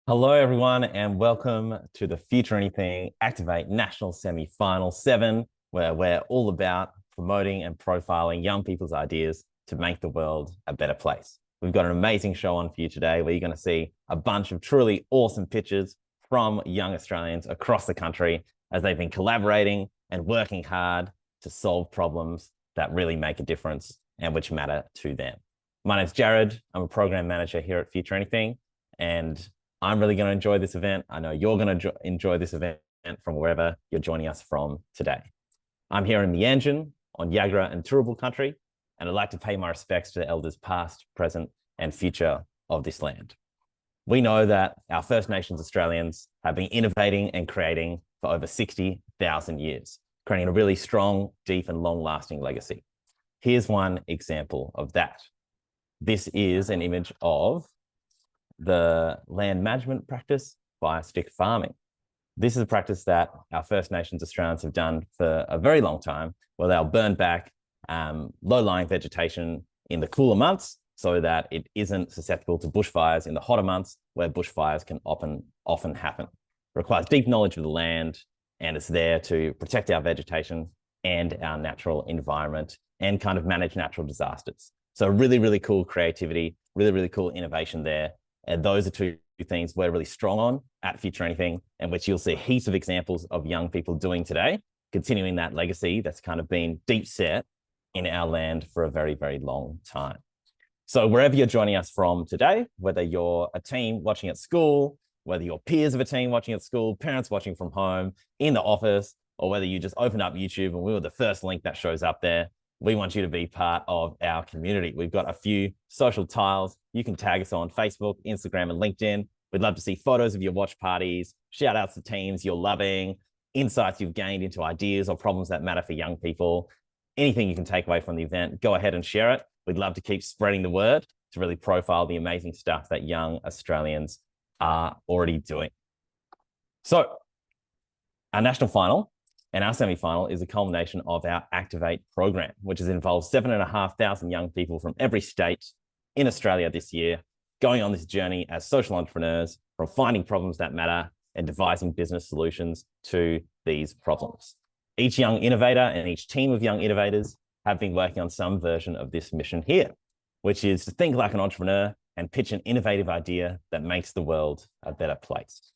Hello, everyone, and welcome to the Future Anything Activate National Semi-Final 7, where we're all about promoting and profiling young people's ideas to make the world a better place. We've got an amazing show on for you today where you're going to see a bunch of truly awesome pitches from young Australians across the country as they've been collaborating and working hard to solve problems that really make a difference and which matter to them. My name's Jared. I'm a program manager here at Future Anything, and I'm really going to enjoy this event. I know you're going to enjoy this event from wherever you're joining us from today. I'm here in Meanjin on Yagra and Turrbal country, and I'd like to pay my respects to the elders past, present, and future of this land. We know that our First Nations Australians have been innovating and creating for over 60,000 years, creating a really strong, deep, and long-lasting legacy. Here's one example of that. This is an image of the land management practice, fire stick farming. This is a practice that our First Nations Australians have done for a very long time, where they'll burn back low-lying vegetation in the cooler months so that it isn't susceptible to bushfires in the hotter months, where bushfires can often happen. It requires deep knowledge of the land, and it's there to protect our vegetation and our natural environment and kind of manage natural disasters. So really, really cool creativity, really, really cool innovation there. And those are two things we're really strong on at Future Anything, and which you'll see heaps of examples of young people doing today, continuing that legacy that's kind of been deep set in our land for a very, very long time. So wherever you're joining us from today, whether you're a team watching at school, whether you're peers of a team watching at school, parents watching from home, in the office, or whether you just open up YouTube and we were the first link that shows up there, we want you to be part of our community. We've got a few social tiles. You can tag us on Facebook, Instagram, and LinkedIn. We'd love to see photos of your watch parties, shout outs to teams you're loving, insights you've gained into ideas or problems that matter for young people. Anything you can take away from the event, go ahead and share it. We'd love to keep spreading the word to really profile the amazing stuff that young Australians are already doing. So our national final and our semi-final is a culmination of our Activate program, which has involved 7,500 young people from every state in Australia this year, going on this journey as social entrepreneurs, from finding problems that matter and devising business solutions to these problems. Each young innovator and each team of young innovators have been working on some version of this mission here, which is to think like an entrepreneur and pitch an innovative idea that makes the world a better place.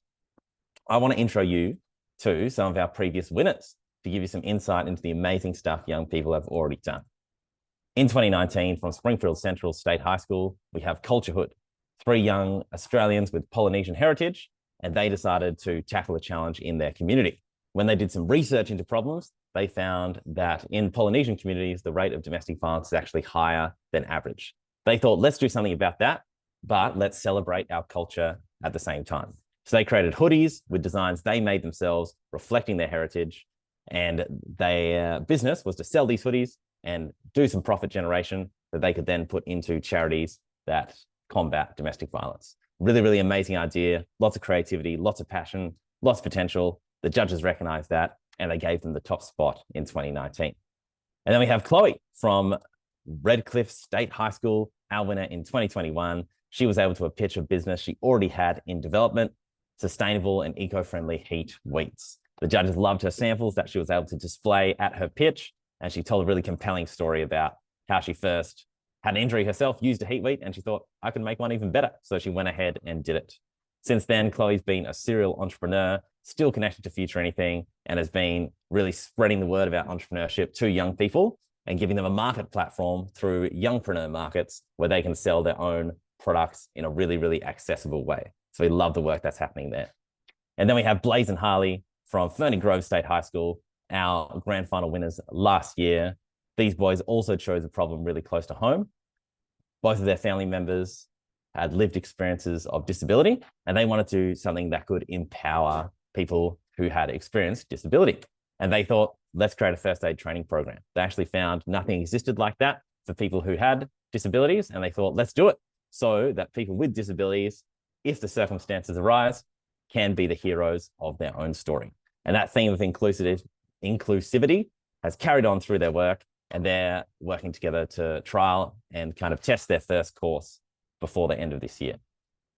I want to intro you to some of our previous winners to give you some insight into the amazing stuff young people have already done. In 2019, from Springfield Central State High School, we have Culture Hood, 3 young Australians with Polynesian heritage, and they decided to tackle a challenge in their community. When they did some research into problems, they found that in Polynesian communities, the rate of domestic violence is actually higher than average. They thought, let's do something about that, but let's celebrate our culture at the same time. So they created hoodies with designs they made themselves, reflecting their heritage. And their business was to sell these hoodies and do some profit generation that they could then put into charities that combat domestic violence. Really, really amazing idea. Lots of creativity, lots of passion, lots of potential. The judges recognized that, and they gave them the top spot in 2019. And then we have Chloe from Redcliffe State High School, our winner in 2021. She was able to pitch a business she already had in development, sustainable and eco-friendly heat wheats. The judges loved her samples that she was able to display at her pitch, and she told a really compelling story about how she first had an injury herself, used a heat wheat, and she thought, I can make one even better. So she went ahead and did it. Since then, Chloe's been a serial entrepreneur, still connected to Future Anything, and has been really spreading the word about entrepreneurship to young people and giving them a market platform through Youngpreneur Markets where they can sell their own products in a really, really accessible way. So we love the work that's happening there. And then we have Blaze and Harley from Ferny Grove State High School, our grand final winners last year. These boys also chose a problem really close to home. Both of their family members had lived experiences of disability, and they wanted to do something that could empower people who had experienced disability. And they thought, let's create a first aid training program. They actually found nothing existed like that for people who had disabilities, and they thought, let's do it so that people with disabilities, if the circumstances arise, can be the heroes of their own story. And that theme of inclusivity has carried on through their work, and they're working together to trial and kind of test their first course before the end of this year.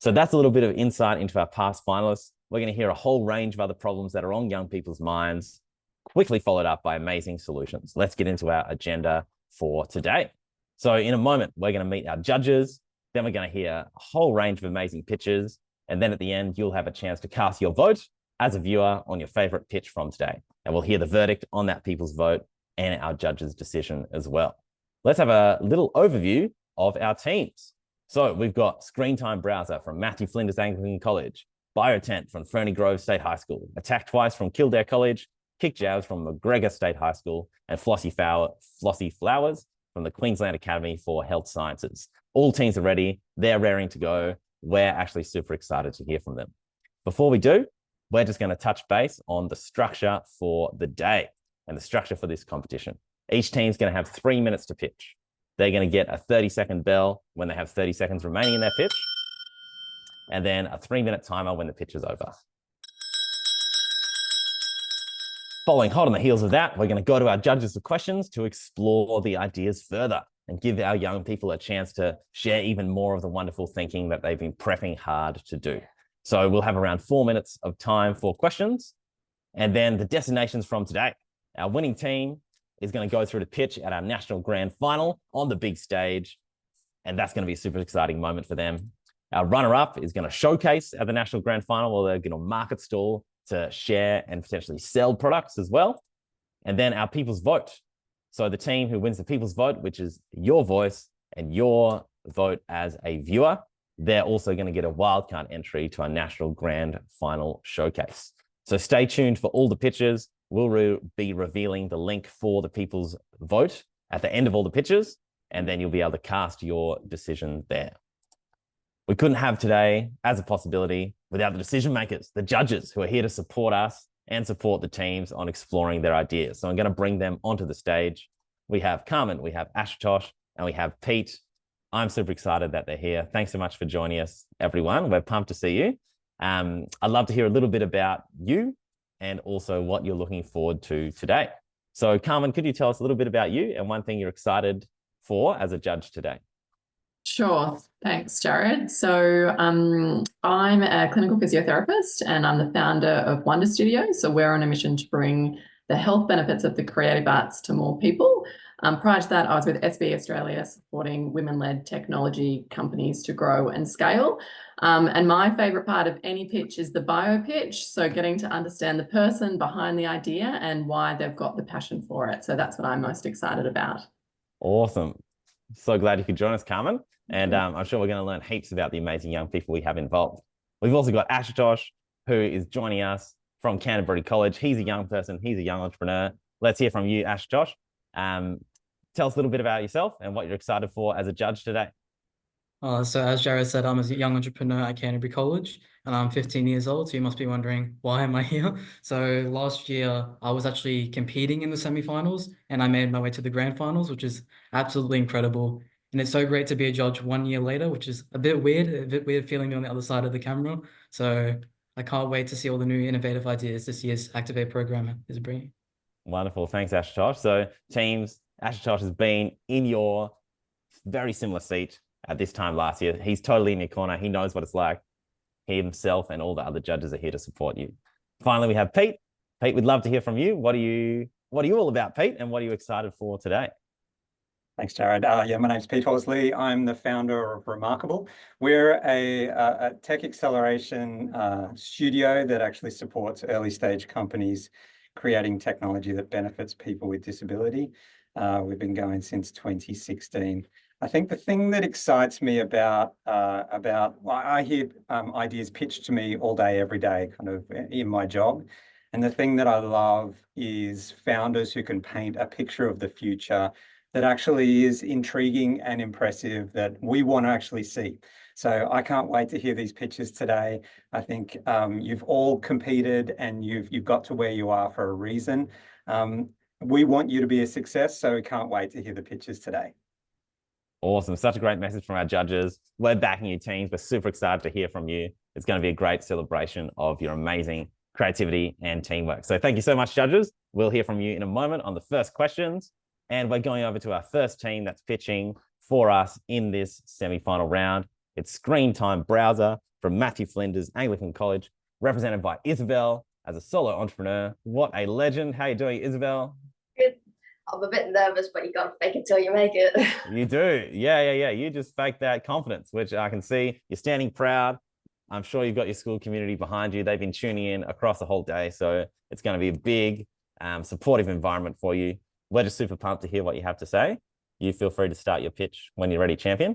So that's a little bit of insight into our past finalists. We're going to hear a whole range of other problems that are on young people's minds, quickly followed up by amazing solutions. Let's get into our agenda for today. So in a moment, we're going to meet our judges. Then we're going to hear a whole range of amazing pitches. And then at the end, you'll have a chance to cast your vote as a viewer on your favorite pitch from today. And we'll hear the verdict on that people's vote and our judges' decision as well. Let's have a little overview of our teams. So we've got Screen Time Browser from Matthew Flinders Anglican College, Biotent from Ferny Grove State High School, Attack Twice from Kildare College, Kick Jabs from McGregor State High School, and Flossie Flowers from the Queensland Academy for Health Sciences. All teams are ready. They're raring to go. We're actually super excited to hear from them. Before we do, we're just going to touch base on the structure for the day and the structure for this competition. Each team's going to have 3 minutes to pitch. They're going to get a 30-second bell when they have 30 seconds remaining in their pitch, and then a 3-minute timer when the pitch is over. Following hot on the heels of that, we're going to go to our judges for questions to explore the ideas further and give our young people a chance to share even more of the wonderful thinking that they've been prepping hard to do. So we'll have around 4 minutes of time for questions, and then the destinations from today. Our winning team is going to go through the pitch at our national grand final on the big stage. And that's going to be a super exciting moment for them. Our runner-up is going to showcase at the national grand final, where they're going to market stall to share and potentially sell products as well. And then our people's vote. So the team who wins the people's vote, which is your voice and your vote as a viewer, they're also going to get a wildcard entry to our national grand final showcase. So stay tuned for all the pitches. We'll be revealing the link for the people's vote at the end of all the pitches, and then you'll be able to cast your decision there. We couldn't have today as a possibility without the decision makers, the judges who are here to support us and support the teams on exploring their ideas. So I'm going to bring them onto the stage. We have Carmen, we have Ashutosh, and we have Pete. I'm super excited that they're here. Thanks so much for joining us, everyone. We're pumped to see you. I'd love to hear a little bit about you and also what you're looking forward to today. So Carmen, could you tell us a little bit about you and one thing you're excited for as a judge today? Sure. Thanks, Jared. So I'm a clinical physiotherapist and I'm the founder of Wonder Studio. So we're on a mission to bring the health benefits of the creative arts to more people. Prior to that, I was with SB Australia supporting women-led technology companies to grow and scale. And my favorite part of any pitch is the bio pitch. So getting to understand the person behind the idea and why they've got the passion for it. So that's what I'm most excited about. Awesome. So glad you could join us, Carmen. And I'm sure we're going to learn heaps about the amazing young people we have involved. We've also got Ashutosh, who is joining us from Canterbury College. He's a young person. He's a young entrepreneur. Let's hear from you, Ashutosh. Tell us a little bit about yourself and what you're excited for as a judge today. So as Jared said, I'm a young entrepreneur at Canterbury College and I'm 15 years old. So you must be wondering, why am I here? So last year I was actually competing in the semi-finals and I made my way to the grand finals, which is absolutely incredible. And it's so great to be a judge 1 year later, which is a bit weird feeling on the other side of the camera. So I can't wait to see all the new innovative ideas this year's Activate program is bringing. Wonderful. Thanks, Ashutosh. So teams, Ashutosh has been in your very similar seat at this time last year. He's totally in your corner. He knows what it's like. He himself and all the other judges are here to support you. Finally, we have Pete. Pete, we'd love to hear from you. What are you all about, Pete? And what are you excited for today? Thanks, Jared. Yeah, my name's Pete Horsley. I'm the founder of Remarkable. We're a tech acceleration studio that actually supports early stage companies creating technology that benefits people with disability. We've been going since 2016. I think the thing that excites me about I hear ideas pitched to me all day, every day, kind of in my job. And the thing that I love is founders who can paint a picture of the future that actually is intriguing and impressive that we want to actually see. So I can't wait to hear these pitches today. I think you've all competed and you've got to where you are for a reason. We want you to be a success, so we can't wait to hear the pitches today. Awesome. Such a great message from our judges. We're backing your teams. We're super excited to hear from you. It's going to be a great celebration of your amazing creativity and teamwork. So thank you so much, judges. We'll hear from you in a moment on the first questions. And we're going over to our first team that's pitching for us in this semi-final round. It's Screen Time Browser from Matthew Flinders Anglican College, represented by Isabel as a solo entrepreneur. What a legend. How are you doing, Isabel? Good. I'm a bit nervous, but you gotta fake it till you make it. You do. Yeah. You just fake that confidence, which I can see. You're standing proud. I'm sure you've got your school community behind you. They've been tuning in across the whole day. So it's going to be a big, supportive environment for you. We're just super pumped to hear what you have to say. You feel free to start your pitch when you're ready, champion.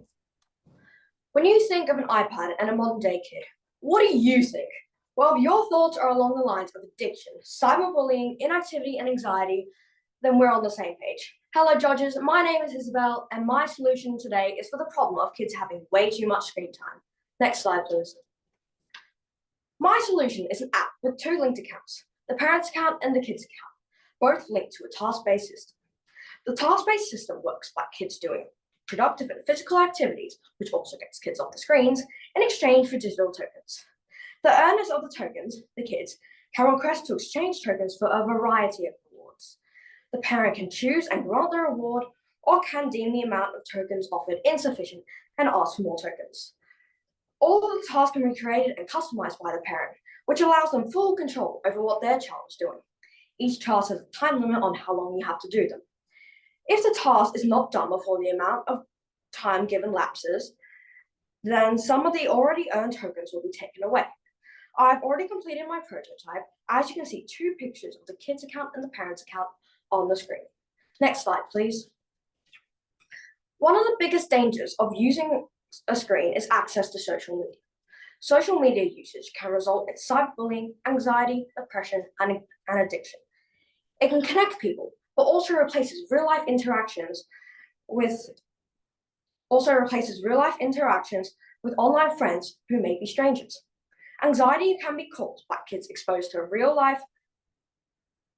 When you think of an iPad and a modern day kid, what do you think? Well, if your thoughts are along the lines of addiction, cyberbullying, inactivity, and anxiety, then we're on the same page. Hello, judges. My name is Isabel, and my solution today is for the problem of kids having way too much screen time. Next slide, please. My solution is an app with two linked accounts, the parents' account and the kids' account, both linked to a task-based system. The task-based system works by kids doing productive and physical activities, which also gets kids off the screens, in exchange for digital tokens. The earners of the tokens, the kids, can request to exchange tokens for a variety of rewards. The parent can choose and grant the reward, or can deem the amount of tokens offered insufficient and ask for more tokens. All of the tasks can be created and customized by the parent, which allows them full control over what their child is doing. Each task has a time limit on how long you have to do them. If the task is not done before the amount of time given lapses, then some of the already earned tokens will be taken away. I've already completed my prototype. As you can see, two pictures of the kids' account and the parents' account on the screen. Next slide, please. One of the biggest dangers of using a screen is access to social media. Social media usage can result in cyberbullying, anxiety, depression, and addiction. It can connect people, but also replaces real-life interactions with online friends who may be strangers. Anxiety can be caused by kids exposed to real-life,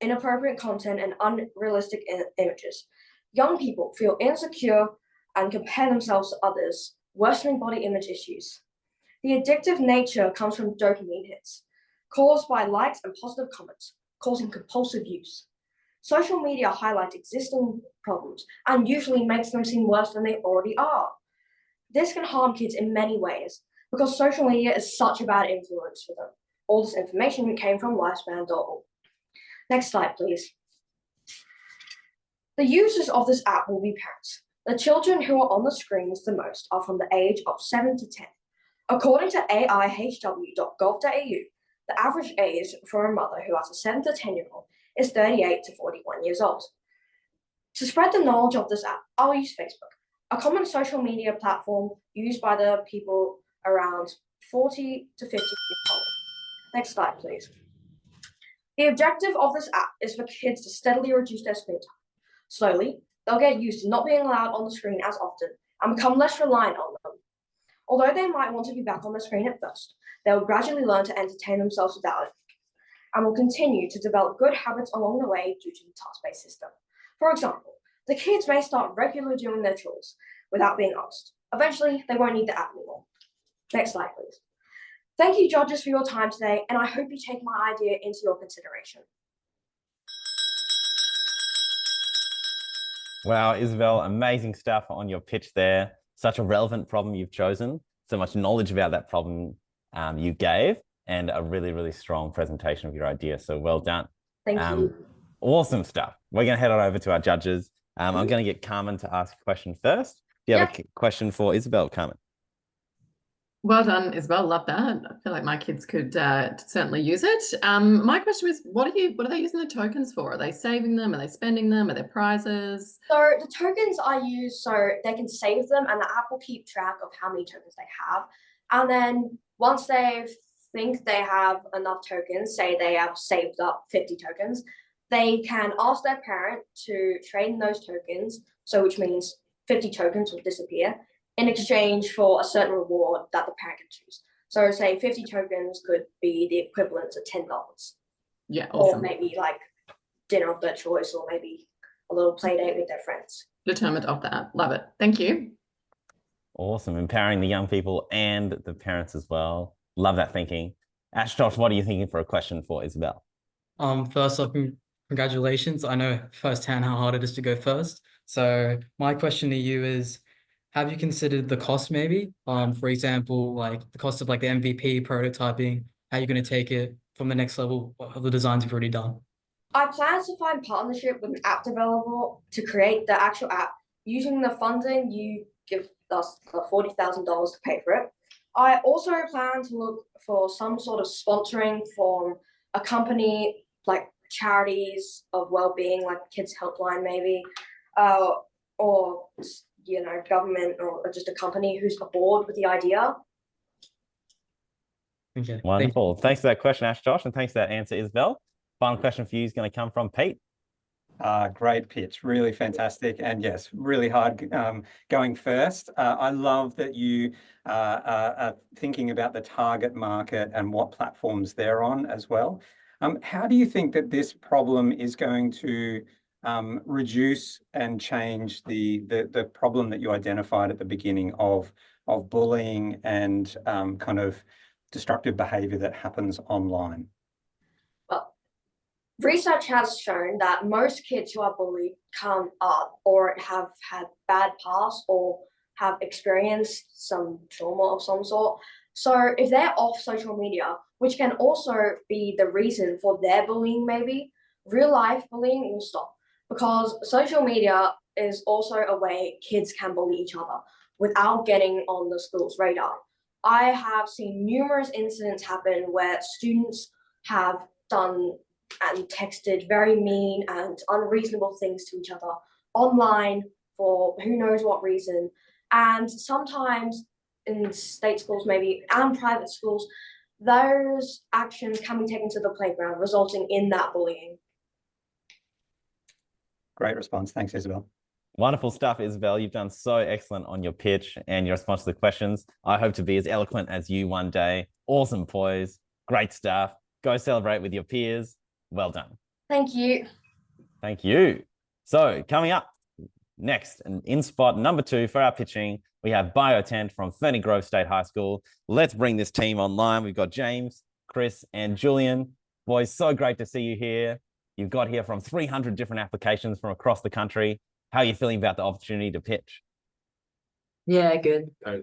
inappropriate content and unrealistic images. Young people feel insecure and compare themselves to others, worsening body image issues. The addictive nature comes from dopamine hits, caused by likes and positive comments, causing compulsive use. Social media highlights existing problems and usually makes them seem worse than they already are. This can harm kids in many ways because social media is such a bad influence for them. All this information came from lifespan.org. Next slide, please. The users of this app will be parents. The children who are on the screens the most are from the age of 7 to 10. According to aihw.gov.au, the average age for a mother who has a 7 to 10-year-old is 38 to 41 years old. To spread the knowledge of this app, I'll use Facebook, a common social media platform used by the people around 40 to 50 years old. Next slide, please. The objective of this app is for kids to steadily reduce their screen time. Slowly, they'll get used to not being allowed on the screen as often and become less reliant on them. Although they might want to be back on the screen at first, they will gradually learn to entertain themselves without it and will continue to develop good habits along the way due to the task-based system. For example, the kids may start regularly doing their chores without being asked. Eventually, they won't need the app anymore. Next slide, please. Thank you, judges, for your time today, and I hope you take my idea into your consideration. Wow, Isabel, amazing stuff on your pitch there. Such a relevant problem you've chosen. So much knowledge about that problem you gave, and a really, really strong presentation of your idea. So well done. Thank you. Awesome stuff. We're going to head on over to our judges. I'm going to get Carmen to ask a question first. Do you have a question for Isabel, Carmen? Well done, Isabel. Love that. I feel like my kids could certainly use it. My question is, what are they using the tokens for? Are they saving them? Are they spending them? Are they prizes? So the tokens I use so they can save them and the app will keep track of how many tokens they have. And then once they think they have enough tokens, say they have saved up 50 tokens, they can ask their parent to trade in those tokens, so which means 50 tokens will disappear, in exchange for a certain reward that the parent can choose. So say 50 tokens could be the equivalent to $10. Yeah, awesome. Or maybe like dinner of their choice, or maybe a little play date with their friends. Determined of that. Love it. Thank you. Awesome. Empowering the young people and the parents as well. Love that thinking. Ashdod, what are you thinking for a question for Isabel? First off, congratulations. I know firsthand how hard it is to go first. So my question to you is, have you considered the cost maybe? For example, like the cost of like the MVP prototyping, how you're going to take it from the next level of the designs you've already done? I plan to find partnership with an app developer to create the actual app using the funding you give us the $40,000 to pay for it. I also plan to look for some sort of sponsoring from a company like charities of well-being, like Kids Helpline maybe, or government or just a company who's aboard with the idea. Okay. Wonderful. Thanks for that question, Ash Josh, and thanks for that answer, Isabel. Final question for you is going to come from Pete. Great pitch, really fantastic, and yes, really hard going first. I love that you are thinking about the target market and what platforms they're on as well. How do you think that this problem is going to reduce and change the problem that you identified at the beginning of bullying and kind of destructive behavior that happens online? Well, research has shown that most kids who are bullied come up or have had bad past or have experienced some trauma of some sort. So if they're off social media, which can also be the reason for their bullying maybe, real life bullying will stop, because social media is also a way kids can bully each other without getting on the school's radar. I have seen numerous incidents happen where students have done and texted very mean and unreasonable things to each other online for who knows what reason. And sometimes in state schools maybe and private schools, those actions can be taken to the playground, resulting in that bullying. Great response. Thanks, Isabel. Wonderful stuff, Isabel. You've done so excellent on your pitch and your response to the questions. I hope to be as eloquent as you one day. Awesome poise. Great stuff. Go celebrate with your peers. Well done. Thank you. Thank you. So coming up next, and in spot number 2 for our pitching, we have Biotent from Ferny Grove State High School. Let's bring this team online. We've got James, Chris, and Julian. Boys, so great to see you here. You've got here from 300 different applications from across the country. How are you feeling about the opportunity to pitch? Yeah, good. A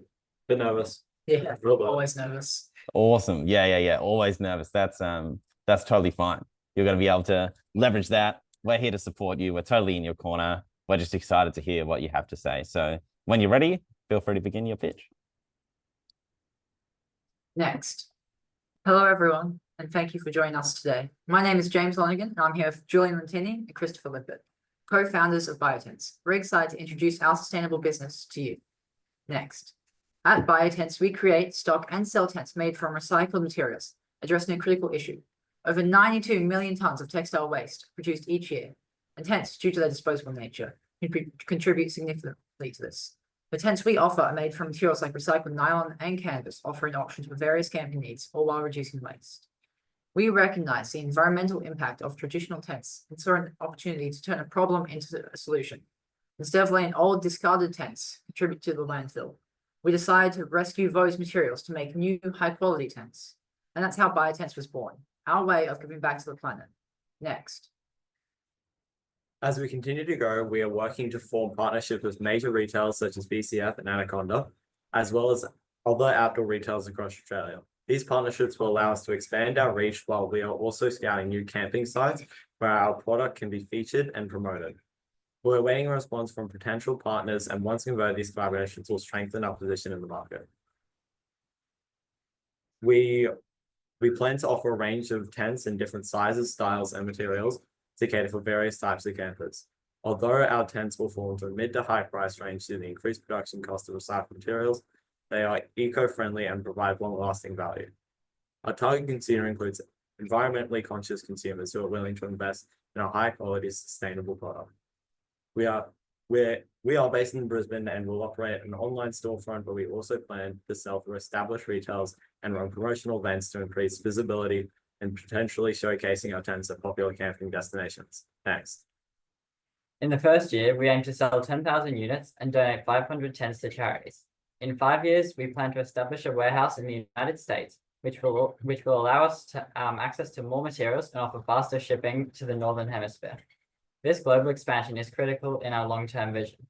bit nervous. Yeah, Real bad. always nervous. Awesome. Yeah. Always nervous. That's totally fine. You're going to be able to leverage that. We're here to support you. We're totally in your corner. We're just excited to hear what you have to say. So when you're ready, feel free to begin your pitch. Next. Hello, everyone, and thank you for joining us today. My name is James Lonergan, and I'm here with Julian Lentini and Christopher Lippert, co-founders of Biotents. We're excited to introduce our sustainable business to you. Next. At Biotents, we create, stock, and sell tents made from recycled materials, addressing a critical issue. Over 92 million tons of textile waste produced each year, and tents, due to their disposable nature, contribute significantly to this. The tents we offer are made from materials like recycled nylon and canvas, offering options for various camping needs, all while reducing waste. We recognize the environmental impact of traditional tents and saw an opportunity to turn a problem into a solution. Instead of letting old discarded tents contribute to the landfill, we decided to rescue those materials to make new high-quality tents. And that's how Biotents was born, our way of giving back to the planet. Next. As we continue to grow, we are working to form partnerships with major retailers such as BCF and Anaconda, as well as other outdoor retailers across Australia. These partnerships will allow us to expand our reach while we are also scouting new camping sites where our product can be featured and promoted. We're awaiting a response from potential partners, and once converted, these collaborations will strengthen our position in the market. We plan to offer a range of tents in different sizes, styles, and materials to cater for various types of campers. Although our tents will fall into a mid to high price range due to the increased production cost of recycled materials, they are eco-friendly and provide long-lasting value. Our target consumer includes environmentally conscious consumers who are willing to invest in a high-quality, sustainable product. We are based in Brisbane and will operate an online storefront, but we also plan to sell through established retailers and run promotional events to increase visibility and potentially showcasing our tents at popular camping destinations. Next. In the first year, we aim to sell 10,000 units and donate 500 tents to charities. In 5 years, we plan to establish a warehouse in the United States, which will allow us to access to more materials and offer faster shipping to the Northern Hemisphere. This global expansion is critical in our long-term vision.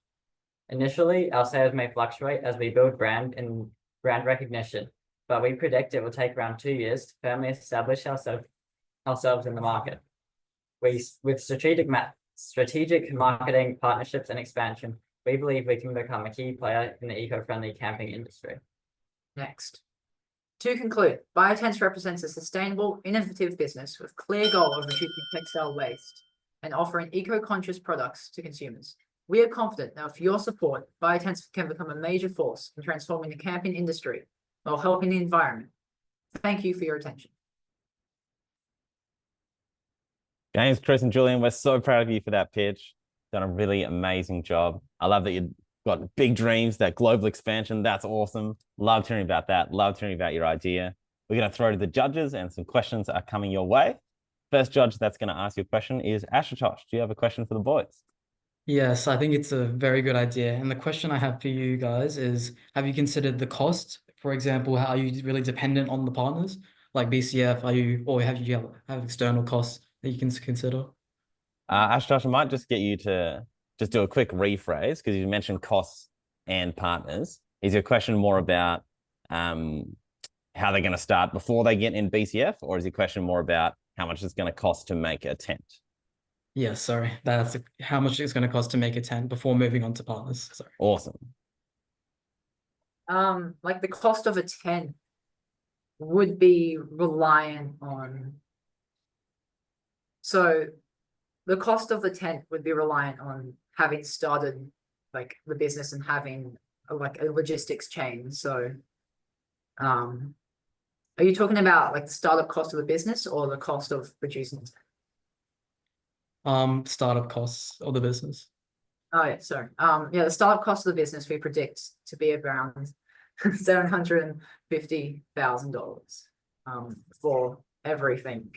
Initially, our sales may fluctuate as we build brand and brand recognition, but we predict it will take around 2 years to firmly establish ourselves in the market. With strategic marketing, partnerships, and expansion, we believe we can become a key player in the eco-friendly camping industry. Next. To conclude, Biotents represents a sustainable, innovative business with clear goal of reducing textile waste and offering eco-conscious products to consumers. We are confident that with your support, Biotents can become a major force in transforming the camping industry while helping the environment. Thank you for your attention. James, Chris, and Julian, we're so proud of you for that pitch. Done a really amazing job. I love that you've got big dreams, that global expansion. That's awesome. Loved hearing about that. Loved hearing about your idea. We're going to throw to the judges, and some questions are coming your way. First judge that's going to ask you a question is Ashutosh. Do you have a question for the boys? Yes, I think it's a very good idea. And the question I have for you guys is, have you considered the cost? For example, how are you really dependent on the partners like BCF? Or have you have external costs that you can consider? Ashutosh, I might just get you to just do a quick rephrase because you mentioned costs and partners. Is your question more about how they're going to start before they get in BCF, or is your question more about how much it's going to cost to make a tent? Yes, sorry. That's how much it's going to cost to make a tent before moving on to partners. Sorry. Awesome. Like the cost of a tent would be reliant on. So the cost of the tent would be reliant on having started like the business and having like a logistics chain. So, are you talking about like the startup cost of the business or the cost of producing the tent? Startup costs of the business. Oh yeah, sorry. Yeah, the startup cost of the business we predict to be around $750,000 for everything.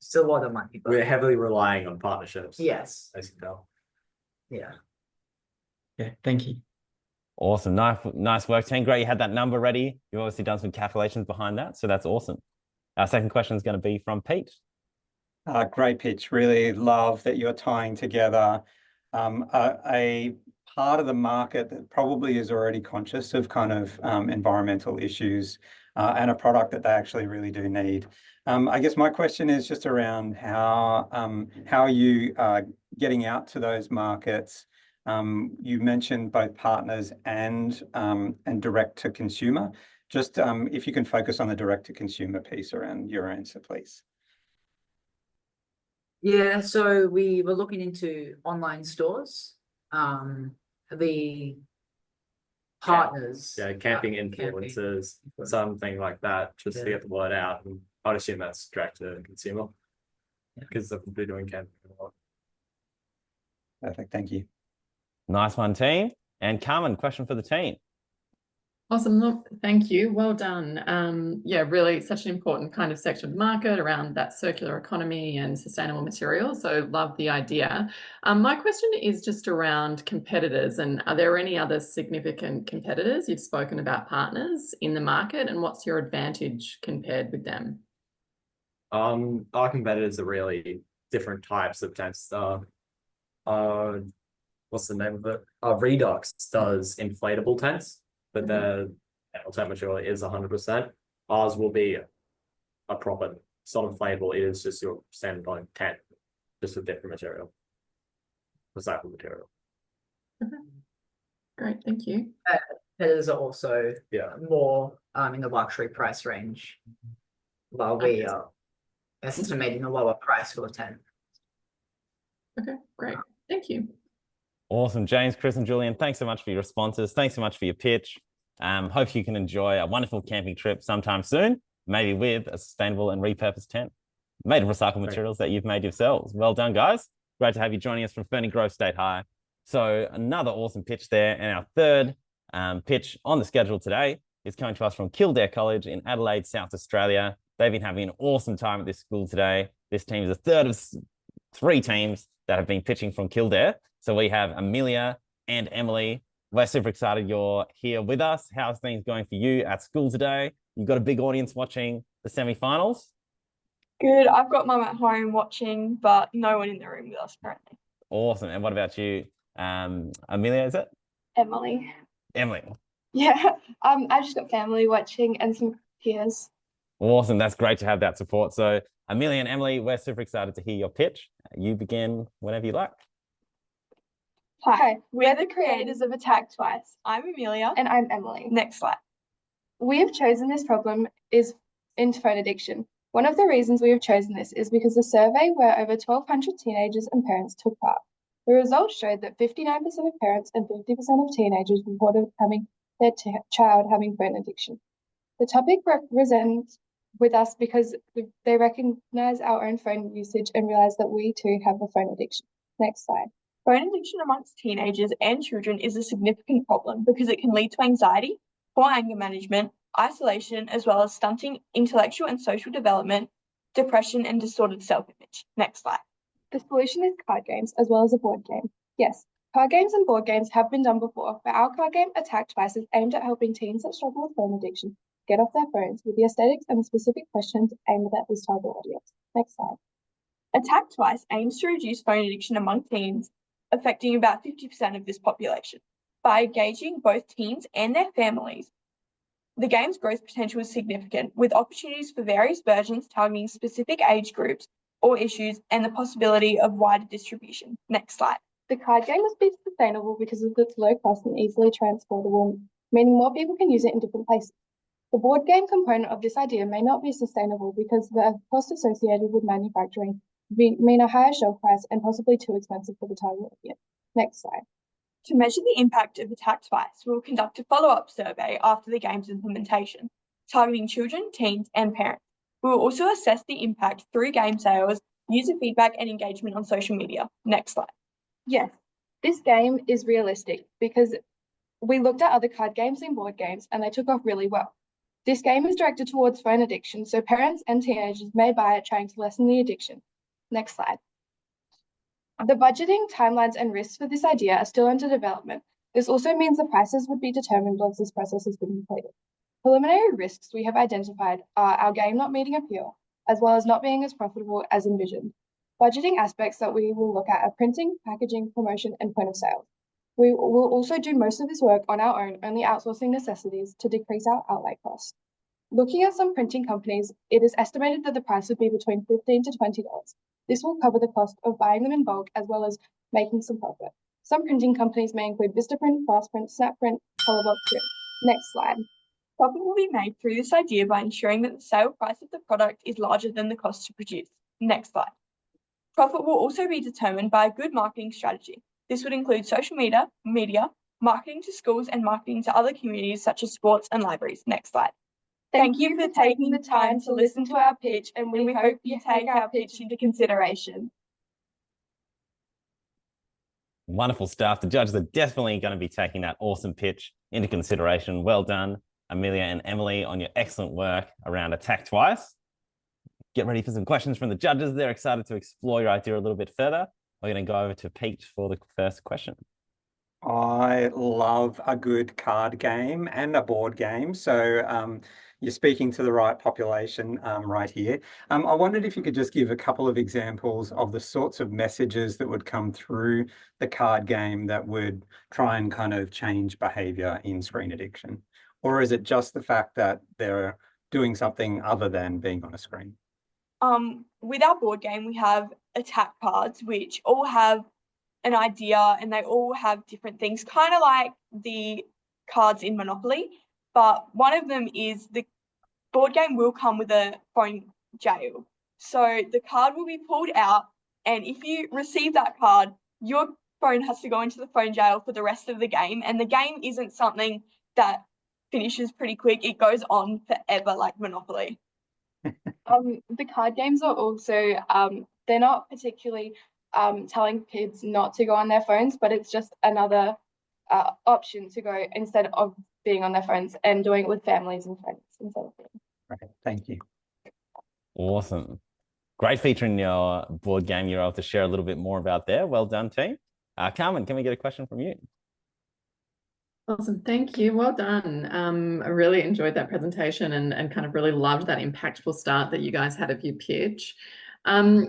It's a lot of money, but We're heavily relying on partnerships. yes. As you can tell. Yeah. Yeah, thank you. Awesome. Nice work, team. Great. You had that number ready. You've obviously done some calculations behind that. So that's awesome. Our second question is going to be from Pete. Great pitch. Really love that you're tying together a part of the market that probably is already conscious of kind of environmental issues and a product that they actually really do need. I guess my question is just around how are you getting out to those markets? You mentioned both partners and direct to consumer. Just if you can focus on the direct to consumer piece around your answer, please. Yeah, so we were looking into online stores. The partners. Yeah, camping camping. influencers, something like that, just to Yeah. get the word out. And I'd assume that's direct to consumer because they've been doing camping a lot. Perfect. Thank you. Nice one, team. And Carmen, question for the team. Awesome. Look, thank you. Well done. Yeah, really such an important kind of section of the market around that circular economy and sustainable materials. So love the idea. My question is just around competitors, and are there any other significant competitors? You've spoken about partners in the market, and what's your advantage compared with them? Our competitors are really different types of tents. What's the name of it? Redux does inflatable tents, but their tent material is 100%. Ours will be a proper, it's not inflatable, it is just your standalone tent, just with different material, recycled material. Okay. Great, thank you. Competitors are also more in the luxury price range, while we are estimating a lower price for the tent. Okay, great. Thank you. Awesome. James, Chris, and Julian, thanks so much for your responses. Thanks so much for your pitch. Hope you can enjoy a wonderful camping trip sometime soon, maybe with a sustainable and repurposed tent made of recycled materials that you've made yourselves. Well done, guys. Great to have you joining us from Ferny Grove State High. So another awesome pitch there. And our third pitch on the schedule today is coming to us from Kildare College in Adelaide, South Australia. They've been having an awesome time at this school today. This team is a third of 3 teams that have been pitching from Kildare. So we have Amelia and Emily. We're super excited you're here with us. How's things going for you at school today? You've got a big audience watching the semi-finals? Good. I've got mum at home watching, but no one in the room with us currently. Awesome. And what about you, Amelia, is it? Emily. Emily. Yeah, I've just got family watching and some peers. Awesome. That's great to have that support. So Amelia and Emily, we're super excited to hear your pitch. You begin whenever you like. Hi, we're the creators of Attack Twice. I'm Amelia. And I'm Emily. Next slide. We have chosen this problem is in phone addiction. One of the reasons we have chosen this is because a survey where over 1,200 teenagers and parents took part. The results showed that 59% of parents and 50% of teenagers reported having their child having phone addiction. The topic resonates with us because they recognize our own phone usage and realize that we too have a phone addiction. Next slide. Phone addiction amongst teenagers and children is a significant problem because it can lead to anxiety, poor anger management, isolation, as well as stunting intellectual and social development, depression, and distorted self-image. Next slide. The solution is card games as well as a board game. Yes, card games and board games have been done before, but our card game Attack Twice is aimed at helping teens that struggle with phone addiction get off their phones with the aesthetics and the specific questions aimed at this target audience. Next slide. Attack Twice aims to reduce phone addiction among teens, affecting about 50% of this population. By engaging both teens and their families, the game's growth potential is significant, with opportunities for various versions targeting specific age groups or issues and the possibility of wider distribution. Next slide. The card game must be sustainable because of its low cost and easily transportable, meaning more people can use it in different places. The board game component of this idea may not be sustainable because the cost associated with manufacturing mean a higher shelf price and possibly too expensive for the target audience. Next slide. To measure the impact of Attack Twice, we will conduct a follow-up survey after the game's implementation, targeting children, teens, and parents. We will also assess the impact through game sales, user feedback, and engagement on social media. Next slide. Yes, this game is realistic because we looked at other card games and board games and they took off really well. This game is directed towards phone addiction, so parents and teenagers may buy it trying to lessen the addiction. Next slide. The budgeting, timelines, and risks for this idea are still under development. This also means the prices would be determined once this process has been completed. Preliminary risks we have identified are our game not meeting appeal, as well as not being as profitable as envisioned. Budgeting aspects that we will look at are printing, packaging, promotion, and point of sale. We will also do most of this work on our own, only outsourcing necessities to decrease our outlay costs. Looking at some printing companies, it is estimated that the price would be between $15 to $20. This will cover the cost of buying them in bulk as well as making some profit. Some printing companies may include Vistaprint, Fastprint, Snapprint, Colorbox Print. Next slide. Profit will be made through this idea by ensuring that the sale price of the product is larger than the cost to produce. Next slide. Profit will also be determined by a good marketing strategy. This would include social media, marketing to schools, and marketing to other communities such as sports and libraries. Next slide. Thank you for taking the time to listen to our pitch, and we hope you take our pitch into consideration. Wonderful stuff. The judges are definitely going to be taking that awesome pitch into consideration. Well done, Amelia and Emily, on your excellent work around Attack Twice. Get ready for some questions from the judges. They're excited to explore your idea a little bit further. We're going to go over to Pete for the first question. I love a good card game and a board game. So you're speaking to the right population right here. I wondered if you could just give a couple of examples of the sorts of messages that would come through the card game that would try and kind of change behavior in screen addiction. Or is it just the fact that they're doing something other than being on a screen? With our board game, we have attack cards, which all have an idea and they all have different things, kind of like the cards in Monopoly. But one of them is the board game will come with a phone jail. So the card will be pulled out, and if you receive that card, your phone has to go into the phone jail for the rest of the game. And the game isn't something that finishes pretty quick. It goes on forever, like Monopoly. The card games are also, they're not particularly telling kids not to go on their phones, but it's just another option to go instead of being on their phones and doing it with families and friends instead of being. Okay, thank you. Awesome. Great feature in your board game you're able to share a little bit more about there. Well done, team. Carmen, can we get a question from you? Awesome. Thank you. Well done. I really enjoyed that presentation and kind of really loved that impactful start that you guys had of your pitch. I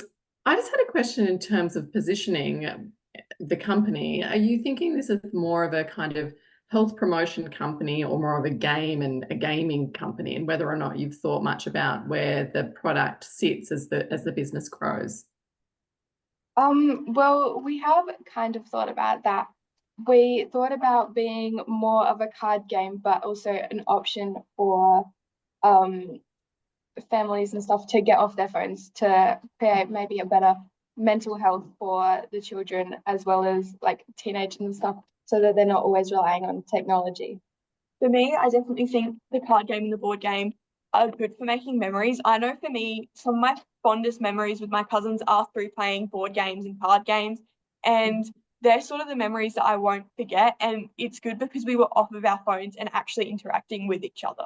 just had a question in terms of positioning. the company, are you thinking this is more of a kind of health promotion company or more of a game and a gaming company, and whether or not you've thought much about where the product sits as the business grows? Well, we have kind of thought about that. We thought about being more of a card game, but also an option for families and stuff to get off their phones to create maybe a better mental health for the children as well as like teenagers and stuff, so that they're not always relying on technology. For me, I definitely think the card game and the board game are good for making memories. I know for me, some of my fondest memories with my cousins are through playing board games and card games. And they're sort of the memories that I won't forget. And it's good because we were off of our phones and actually interacting with each other.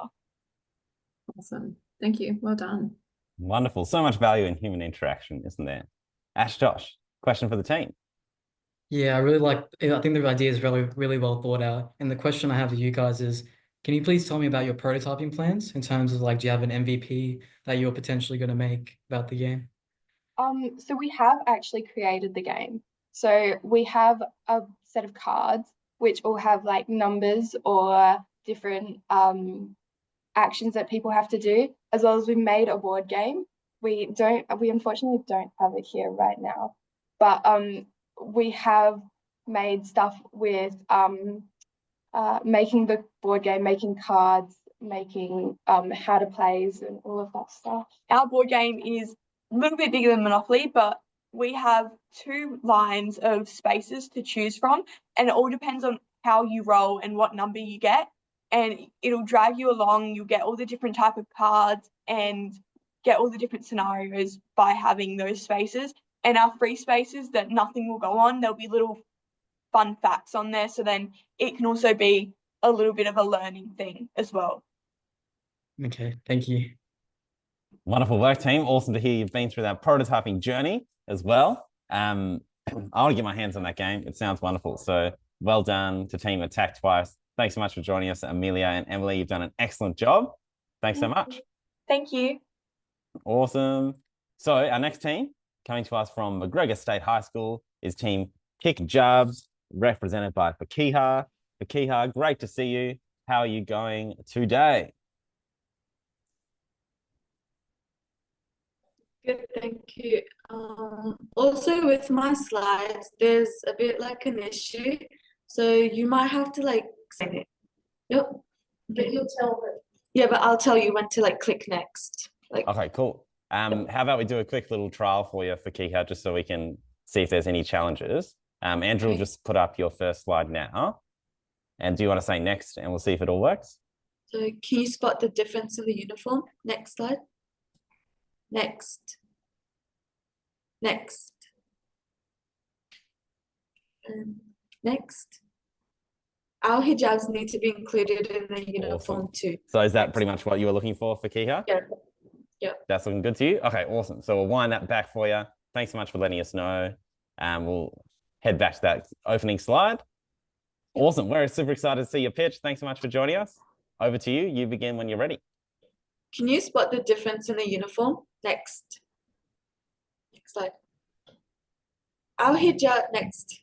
Awesome. Thank you. Well done. Wonderful. So much value in human interaction, isn't there? Ash, Josh, question for the team. Yeah, I think the idea is really, really well thought out. And the question I have for you guys is, can you please tell me about your prototyping plans in terms of like, do you have an MVP that you're potentially going to make about the game? So we have actually created the game. So we have a set of cards which all have like numbers or different actions that people have to do, as well as we've made a board game. We unfortunately don't have it here right now, but we have made stuff with making the board game, making cards, making how to plays and all of that stuff. Our board game is a little bit bigger than Monopoly, but we have 2 lines of spaces to choose from, and it all depends on how you roll and what number you get, and it'll drag you along. You'll get all the different type of cards and get all the different scenarios by having those spaces. And our free spaces that nothing will go on, there'll be little fun facts on there, so then it can also be a little bit of a learning thing as well. Okay, thank you. Wonderful work, team. Awesome to hear you've been through that prototyping journey as well. I want to get my hands on that game. It sounds wonderful. So well done to Team Attack Twice. Thanks so much for joining us, Amelia and Emily. You've done an excellent job. Thanks so much. Thank you. Awesome. So our next team, coming to us from McGregor State High School, is Team Kick Jabs, represented by Fakiha. Fakiha, great to see you. How are you going today? Good, thank you. Also with my slides, there's a bit like an issue, so you might have to like send it. Yep. But you'll tell me. Yeah, but I'll tell you when to like click next. Like. Okay, cool. How about we do a quick little trial for you, Fakiha, just so we can see if there's any challenges. Andrew will just put up your first slide now. And do you want to say next, and we'll see if it all works? So can you spot the difference in the uniform? Next slide. Next. Next. Next. Our hijabs need to be included in the uniform too. So is that pretty much what you were looking for, Fakiha? Yeah. Yeah. That's looking good to you? Okay, awesome. So we'll wind that back for you. Thanks so much for letting us know. We'll head back to that opening slide. Awesome. We're super excited to see your pitch. Thanks so much for joining us. Over to you. You begin when you're ready. Can you spot the difference in the uniform? Next. Next slide. Our hijab, next.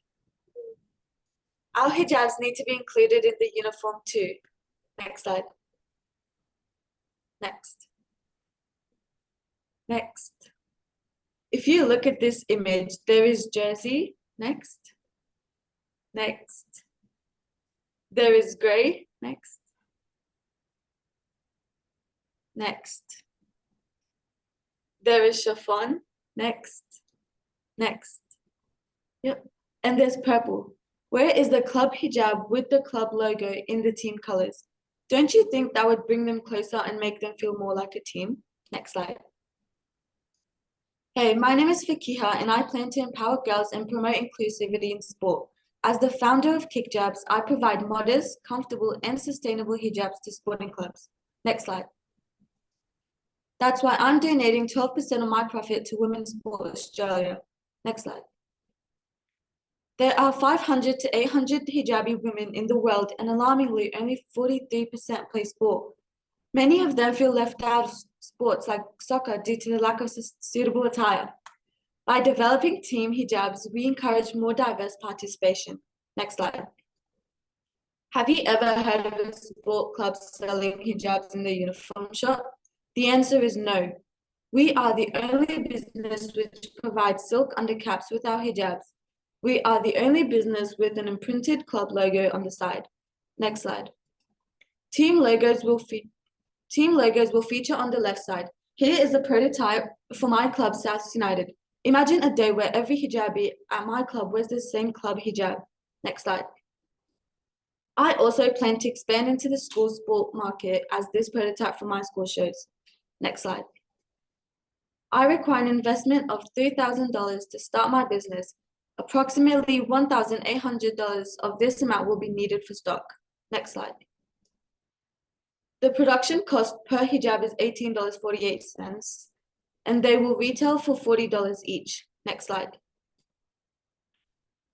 Our hijabs need to be included in the uniform too. Next slide. Next. Next. If you look at this image, there is jersey. Next. Next. There is gray. Next. Next. There is chiffon. Next. Next. Yep. And there's purple. Where is the club hijab with the club logo in the team colors? Don't you think that would bring them closer and make them feel more like a team? Next slide. Hey, my name is Fakiha, and I plan to empower girls and promote inclusivity in sport. As the founder of Kick Jabs, I provide modest, comfortable, and sustainable hijabs to sporting clubs. Next slide. That's why I'm donating 12% of my profit to Women's Sport Australia. Next slide. There are 500 to 800 hijabi women in the world, and alarmingly, only 43% play sport. Many of them feel left out of sports like soccer due to the lack of suitable attire. By developing team hijabs, we encourage more diverse participation. Next slide. Have you ever heard of a sport club selling hijabs in the uniform shop? The answer is no. We are the only business which provides silk undercaps with our hijabs. We are the only business with an imprinted club logo on the side. Next slide. Team logos will feature on the left side. Here is a prototype for my club, South United. Imagine a day where every hijabi at my club wears the same club hijab. Next slide. I also plan to expand into the school sport market as this prototype for my school shows. Next slide. I require an investment of $3,000 to start my business. Approximately $1,800 of this amount will be needed for stock. Next slide. The production cost per hijab is $18.48, and they will retail for $40 each. Next slide.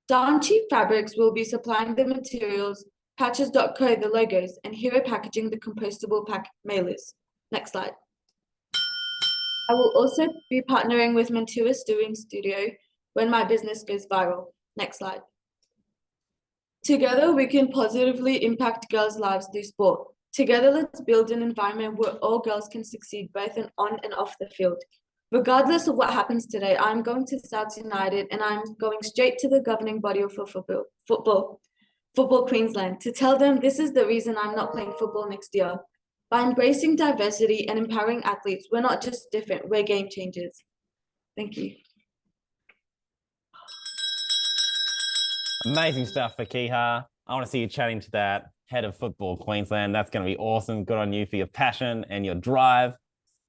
Darn Cheap Fabrics will be supplying the materials, Patches.co the logos, and Hero Packaging the compostable pack mailers. Next slide. I will also be partnering with Mantua Stewing Studio when my business goes viral. Next slide. Together, we can positively impact girls' lives through sport. Together, let's build an environment where all girls can succeed both on and off the field. Regardless of what happens today, I'm going to South United and I'm going straight to the governing body of Football Queensland, to tell them this is the reason I'm not playing football next year. By embracing diversity and empowering athletes, we're not just different, we're game changers. Thank you. Amazing stuff, Fakiha. I want to see you chatting to that head of Football Queensland. That's going to be awesome. Good on you for your passion and your drive.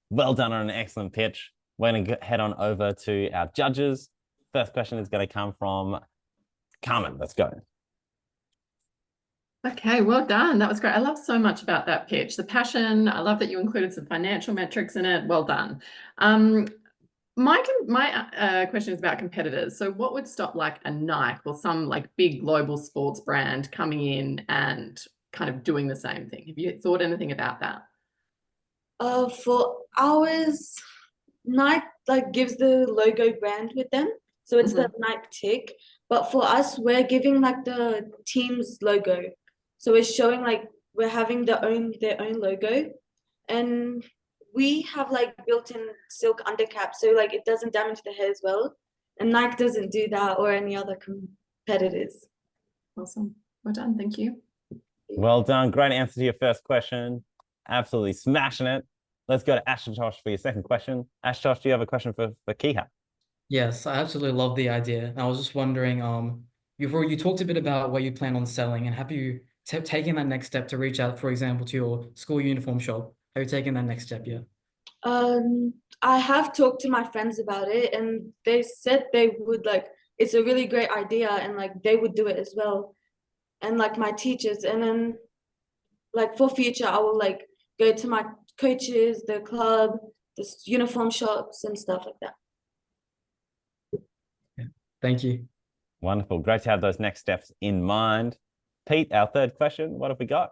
Well done on an excellent pitch. We're going to head on over to our judges. First question is going to come from Carmen. Let's go. Okay, well done. That was great. I love so much about that pitch. The passion. I love that you included some financial metrics in it. Well done. My question is about competitors. So what would stop like a Nike or some like big global sports brand coming in and kind of doing the same thing? Have you thought anything about that? For ours, Nike like gives the logo brand with them. So it's the Nike tick. But for us, we're giving like the team's logo. So it's showing like we're having their own logo. And we have like built-in silk undercaps, so like it doesn't damage the hair as well. And Nike doesn't do that, or any other competitors. Awesome. Well done. Thank you. Well done. Great answer to your first question. Absolutely smashing it. Let's go to Ashutosh for your second question. Ashutosh, do you have a question for Kiha? Yes, I absolutely love the idea. I was just wondering, you talked a bit about what you plan on selling, and have you taken that next step to reach out, for example, to your school uniform shop? Have you taken that next step yet? I have talked to my friends about it, and they said they would like, it's a really great idea, and like they would do it as well. And like my teachers, and then like for future, I will like go to my coaches, the club, the uniform shops and stuff like that. Yeah. Thank you. Wonderful. Great to have those next steps in mind. Pete, our third question, what have we got?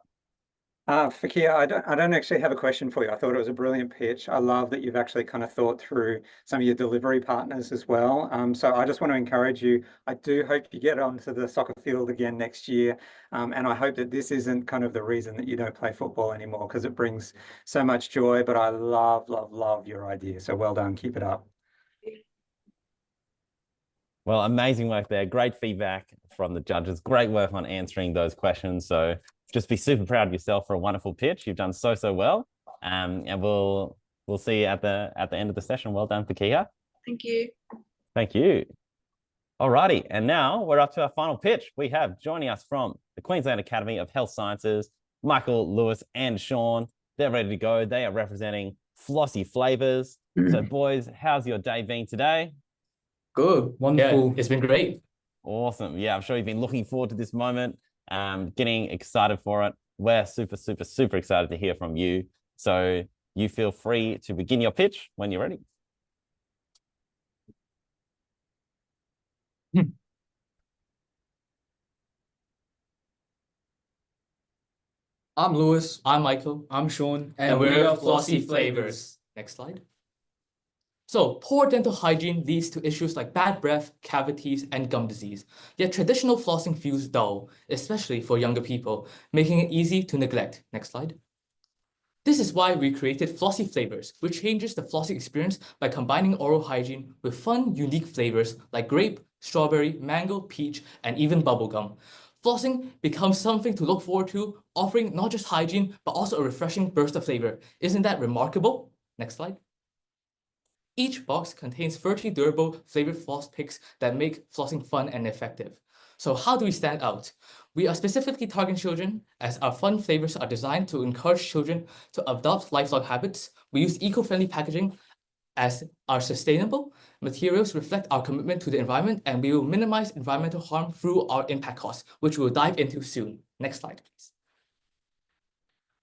Fakia, I don't actually have a question for you. I thought it was a brilliant pitch. I love that you've actually kind of thought through some of your delivery partners as well. So I just want to encourage you. I do hope you get onto the soccer field again next year. And I hope that this isn't kind of the reason that you don't play football anymore, because it brings so much joy. But I love, love, love your idea. So well done. Keep it up. Well, amazing work there. Great feedback from the judges. Great work on answering those questions. So just be super proud of yourself for a wonderful pitch. You've done so well. And we'll see you at the end of the session. Well done, Fakia. Thank you. Thank you. Alrighty, and now we're up to our final pitch. We have joining us from the Queensland Academy of Health Sciences, Michael, Lewis, and Sean. They're ready to go. They are representing Flossy Flavors. So, boys, how's your day been today? Good. Wonderful. Yeah, it's been great. Awesome. Yeah, I'm sure you've been looking forward to this moment, getting excited for it. We're super, super, super excited to hear from you. So you feel free to begin your pitch when you're ready. I'm Lewis. I'm Michael. I'm Sean. And we're Flossy Flavors. Next slide. So poor dental hygiene leads to issues like bad breath, cavities, and gum disease. Yet traditional flossing feels dull, especially for younger people, making it easy to neglect. Next slide. This is why we created Flossy Flavors, which changes the flossing experience by combining oral hygiene with fun, unique flavors like grape, strawberry, mango, peach, and even bubblegum. Flossing becomes something to look forward to, offering not just hygiene, but also a refreshing burst of flavor. Isn't that remarkable? Next slide. Each box contains 30 durable flavored floss picks that make flossing fun and effective. So how do we stand out? We are specifically targeting children, as our fun flavors are designed to encourage children to adopt lifelong habits. We use eco-friendly packaging, as our sustainable materials reflect our commitment to the environment, and we will minimize environmental harm through our impact costs, which we'll dive into soon. Next slide, please.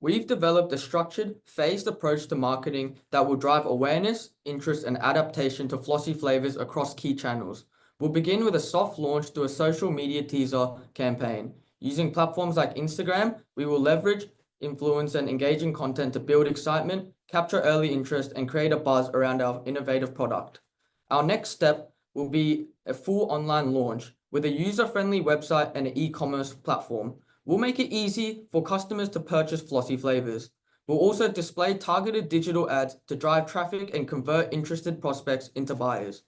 We've developed a structured, phased approach to marketing that will drive awareness, interest, and adaptation to Flossy Flavors across key channels. We'll begin with a soft launch through a social media teaser campaign. Using platforms like Instagram, we will leverage influence and engaging content to build excitement, capture early interest, and create a buzz around our innovative product. Our next step will be a full online launch with a user-friendly website and an e-commerce platform. We'll make it easy for customers to purchase Flossy Flavors. We'll also display targeted digital ads to drive traffic and convert interested prospects into buyers.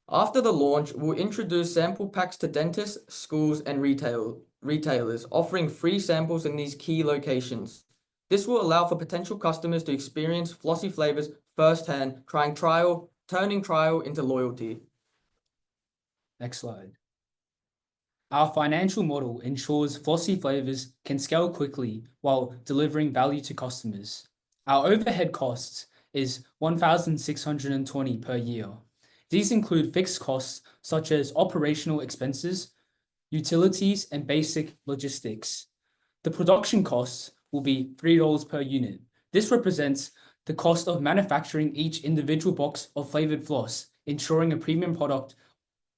After the launch, we'll introduce sample packs to dentists, schools, and retailers, offering free samples in these key locations. This will allow for potential customers to experience Flossy Flavors firsthand, turning trial into loyalty. Next slide. Our financial model ensures Flossy Flavors can scale quickly while delivering value to customers. Our overhead costs is $1,620 per year. These include fixed costs such as operational expenses, utilities, and basic logistics. The production costs will be $3 per unit. This represents the cost of manufacturing each individual box of flavored floss, ensuring a premium product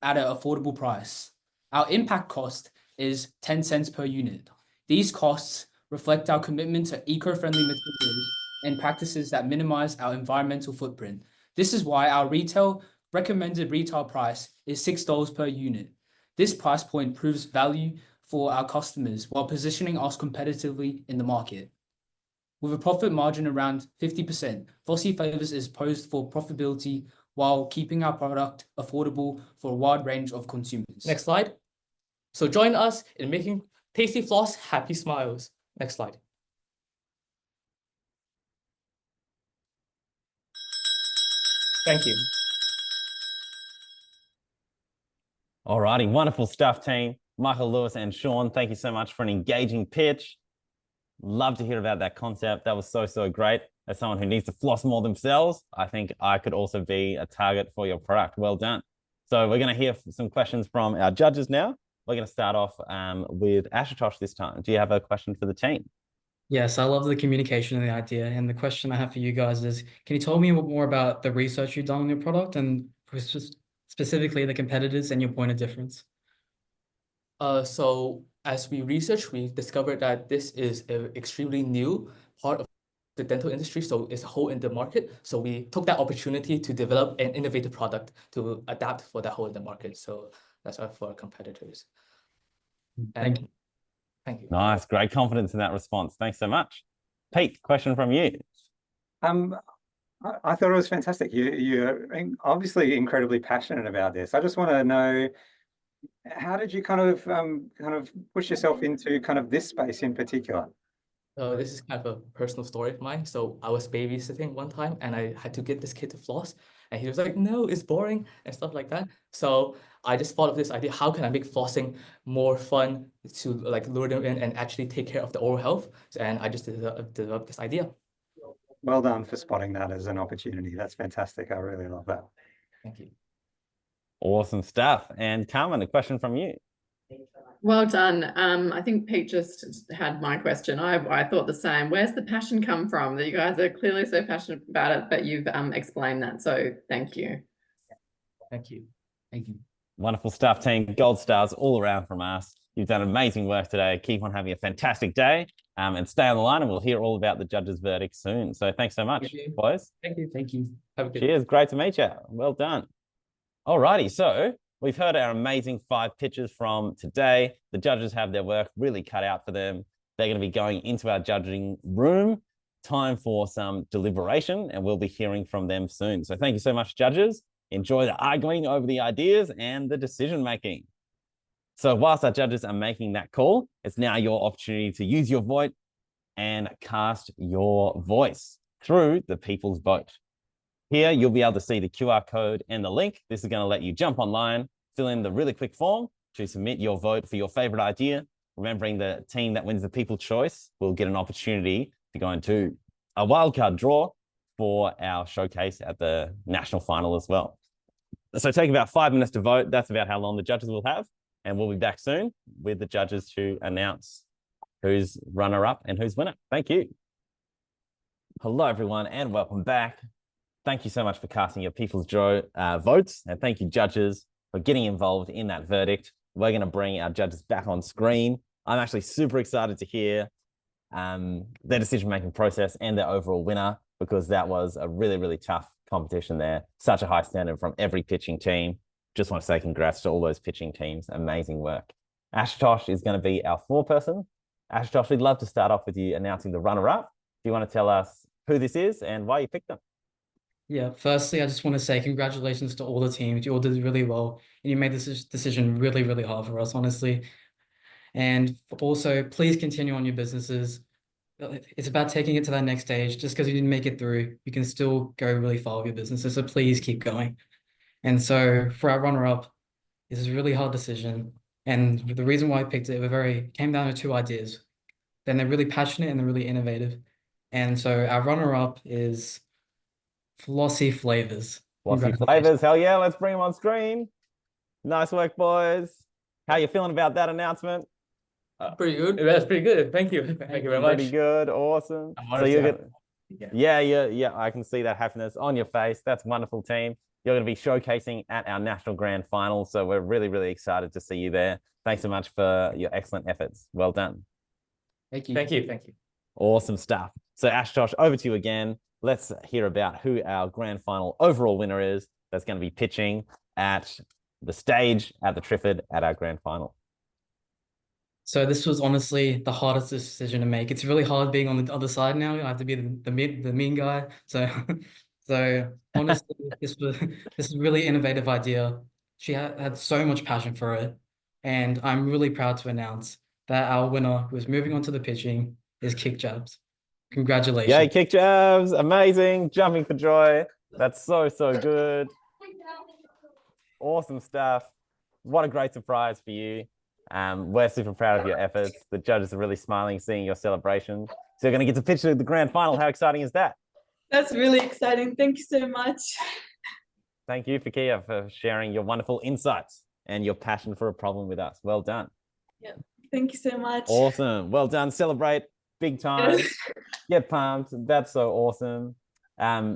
at an affordable price. Our impact cost is 10 cents per unit. These costs reflect our commitment to eco-friendly materials and practices that minimize our environmental footprint. This is why our recommended retail price is $6 per unit. This price point proves value for our customers while positioning us competitively in the market. With a profit margin around 50%, Flossy Flavors is posed for profitability while keeping our product affordable for a wide range of consumers. Next slide. So join us in making tasty floss happy smiles. Next slide. Thank you. Alrighty, wonderful stuff, team. Michael, Lewis, and Sean, thank you so much for an engaging pitch. Love to hear about that concept. That was so great. As someone who needs to floss more themselves, I think I could also be a target for your product. Well done. So we're going to hear some questions from our judges now. We're going to start off with Ashutosh this time. Do you have a question for the team? Yes, I love the communication and the idea. And the question I have for you guys is, can you tell me more about the research you've done on your product and specifically the competitors and your point of difference? So as we researched, we discovered that this is an extremely new part of the dental industry, so it's a hole in the market. So we took that opportunity to develop an innovative product to adapt for that hole in the market. So that's why for our competitors. Thank you. Thank you. Nice, great confidence in that response. Thanks so much. Pete, question from you. I thought it was fantastic. You're obviously incredibly passionate about this. I just want to know, how did you kind of push yourself into kind of this space in particular? This is kind of a personal story of mine. So I was babysitting one time and I had to get this kid to floss. And he was like, no, it's boring and stuff like that. So I just thought of this idea, how can I make flossing more fun to like lure them in and actually take care of the oral health? And I just developed this idea. Well done for spotting that as an opportunity. That's fantastic. I really love that. Thank you. Awesome stuff. And Carmen, a question from you. Well done. I think Pete just had my question. I thought the same. Where's the passion come from? That you guys are clearly so passionate about it, but you've explained that. So thank you. Thank you. Thank you. Wonderful stuff, team. Gold stars all around from us. You've done amazing work today. Keep on having a fantastic day. And stay on the line and we'll hear all about the judges' verdict soon. So thanks so much, boys. Thank you. Thank you. Have a good Cheers. Great to meet you. Well done. Alrighty, so we've heard our amazing 5 pitches from today. The judges have their work really cut out for them. They're going to be going into our judging room. Time for some deliberation, and we'll be hearing from them soon. So thank you so much, judges. Enjoy the arguing over the ideas and the decision making. So whilst our judges are making that call, it's now your opportunity to use your vote and cast your voice through the people's vote. Here, you'll be able to see the QR code and the link. This is going to let you jump online, fill in the really quick form to submit your vote for your favorite idea. Remembering the team that wins the People's Choice will get an opportunity to go into a wildcard draw for our showcase at the national final as well. So take about 5 minutes to vote. That's about how long the judges will have. And we'll be back soon with the judges to announce who's runner-up and who's winner. Thank you. Hello, everyone, and welcome back. Thank you so much for casting your People's votes. And thank you, judges, for getting involved in that verdict. We're going to bring our judges back on screen. I'm actually super excited to hear their decision-making process and their overall winner, because that was a really, really tough competition there. Such a high standard from every pitching team. Just want to say congrats to all those pitching teams. Amazing work. Ashutosh is going to be our 4-person. Ashutosh, we'd love to start off with you announcing the runner-up. Do you want to tell us who this is and why you picked them? Yeah, firstly, I just want to say congratulations to all the teams. You all did really well, and you made this decision really, really hard for us, honestly. And also, please continue on your businesses. It's about taking it to that next stage. Just because you didn't make it through, you can still go really far with your businesses. So please keep going. And so for our runner-up, this is a really hard decision. And the reason why I picked it, came down to 2 ideas. Then they're really passionate and they're really innovative. And so our runner-up is Flossy Flavors. Flossy Flavors, hell yeah, let's bring them on screen. Nice work, boys. How you feeling about that announcement? Pretty good. That's pretty good. Thank you. Thank you very much. Pretty good. Awesome. So you're gonna, yeah, I can see that happiness on your face. That's wonderful, team. You're going to be showcasing at our national grand final. So we're really, really excited to see you there. Thanks so much for your excellent efforts. Well done. Thank you. Thank you. Thank you. Awesome stuff. So Ashutosh, over to you again. Let's hear about who our grand final overall winner is that's going to be pitching at the stage at the Triffid at our grand final. So this was honestly the hardest decision to make. It's really hard being on the other side now. I have to be the mean guy. So honestly, this is a really innovative idea. She had so much passion for it. And I'm really proud to announce that our winner, who is moving on to the pitching, is Kick Jabs. Congratulations. Yay, Kick Jabs. Amazing. Jumping for joy. That's so, so good. Awesome stuff. What a great surprise for you. We're super proud of your efforts. The judges are really smiling seeing your celebration. So you're going to get to pitch to the grand final. How exciting is that? That's really exciting. Thank you so much. Thank you, Fakia, for sharing your wonderful insights and your passion for a problem with us. Well done. Yeah, thank you so much. Awesome. Well done. Celebrate big time. Get pumped. That's so awesome.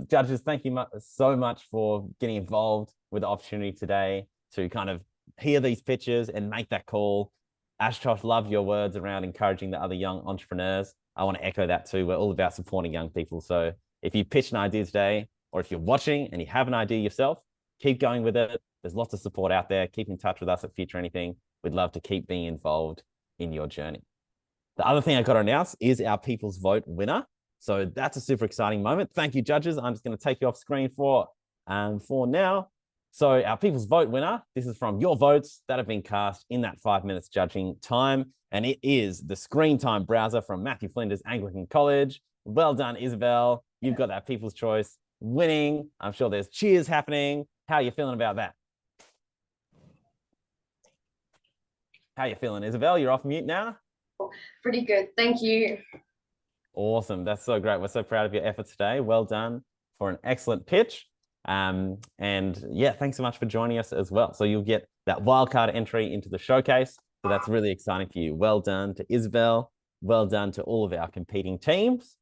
Judges, thank you so much for getting involved with the opportunity today to kind of hear these pitches and make that call. Ashutosh, love your words around encouraging the other young entrepreneurs. I want to echo that too. We're all about supporting young people. So if you pitch an idea today, or if you're watching and you have an idea yourself, keep going with it. There's lots of support out there. Keep in touch with us at Future Anything. We'd love to keep being involved in your journey. The other thing I got to announce is our People's Vote winner. So that's a super exciting moment. Thank you, judges. I'm just going to take you off screen for now. So our People's Vote winner, this is from your votes that have been cast in that 5 minutes judging time. And it is the Screen Time browser from Matthew Flinders Anglican College. Well done, Isabel. You've got that People's Choice winning. I'm sure there's cheers happening. How are you feeling about that? How are you feeling, Isabel? You're off mute now? Pretty good. Thank you. Awesome. That's so great. We're so proud of your efforts today. Well done for an excellent pitch. And yeah, thanks so much for joining us as well. So you'll get that wildcard entry into the showcase. So that's really exciting for you. Well done to Isabel. Well done to all of our competing teams.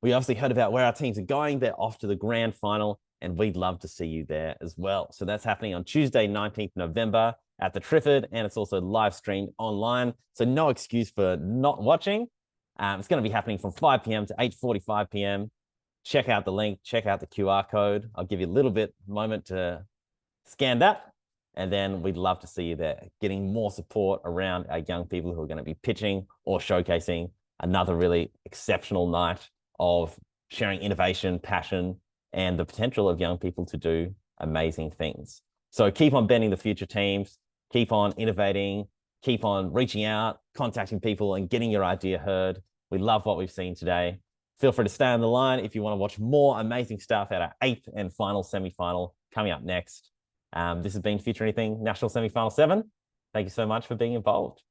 We obviously heard about where our teams are going. They're off to the grand final, and we'd love to see you there as well. So that's happening on Tuesday, 19th November at the Triffid, and it's also live streamed online. So no excuse for not watching. It's going to be happening from 5 p.m. to 8:45 p.m. Check out the link, check out the QR code. I'll give you a little bit moment to scan that. And then we'd love to see you there, getting more support around our young people who are going to be pitching or showcasing another really exceptional night of sharing innovation, passion, and the potential of young people to do amazing things. So keep on bending the future teams, keep on innovating, keep on reaching out, contacting people and getting your idea heard. We love what we've seen today. Feel free to stay on the line if you want to watch more amazing stuff at our 8th and final semi-final coming up next. This has been Future Anything National Semi-Final 7. Thank you so much for being involved.